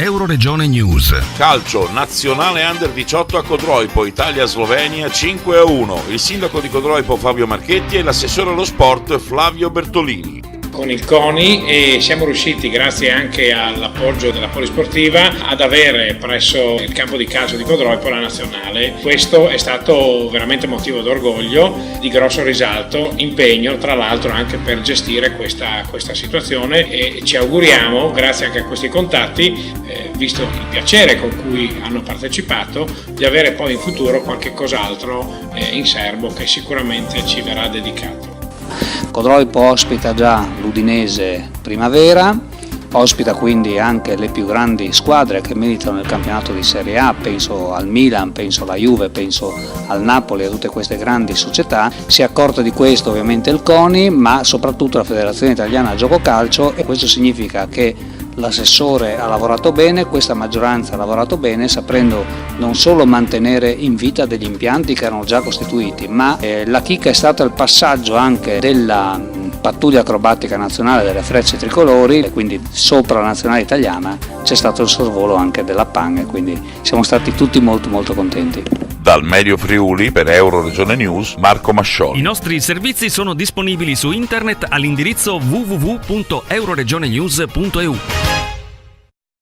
Euroregione News. Calcio, nazionale under 18 a Codroipo, Italia-Slovenia 5-1. Il sindaco di Codroipo Fabio Marchetti e l'assessore allo sport Flavio Bertolini. Con il CONI e siamo riusciti, grazie anche all'appoggio della Polisportiva, ad avere presso il campo di calcio di Codroipo la nazionale. Questo è stato veramente motivo d'orgoglio, di grosso risalto, impegno tra l'altro anche per gestire questa situazione, e ci auguriamo, grazie anche a questi contatti, visto il piacere con cui hanno partecipato, di avere poi in futuro qualche cos'altro in serbo che sicuramente ci verrà dedicato. Codroipo ospita già l'Udinese Primavera, ospita quindi anche le più grandi squadre che militano nel campionato di Serie A, penso al Milan, penso alla Juve, penso al Napoli, a tutte queste grandi società. Si è accorto di questo ovviamente il CONI, ma soprattutto la Federazione Italiana Gioco Calcio, e questo significa che l'assessore ha lavorato bene, questa maggioranza ha lavorato bene, sapendo non solo mantenere in vita degli impianti che erano già costituiti, ma la chicca è stata il passaggio anche della pattuglia acrobatica nazionale delle frecce tricolori, e quindi sopra la nazionale italiana c'è stato il sorvolo anche della PAN, e quindi siamo stati tutti molto molto contenti. Dal Medio Friuli per Euroregione News, Marco Mascioli. I nostri servizi sono disponibili su internet all'indirizzo www.euroregionenews.eu.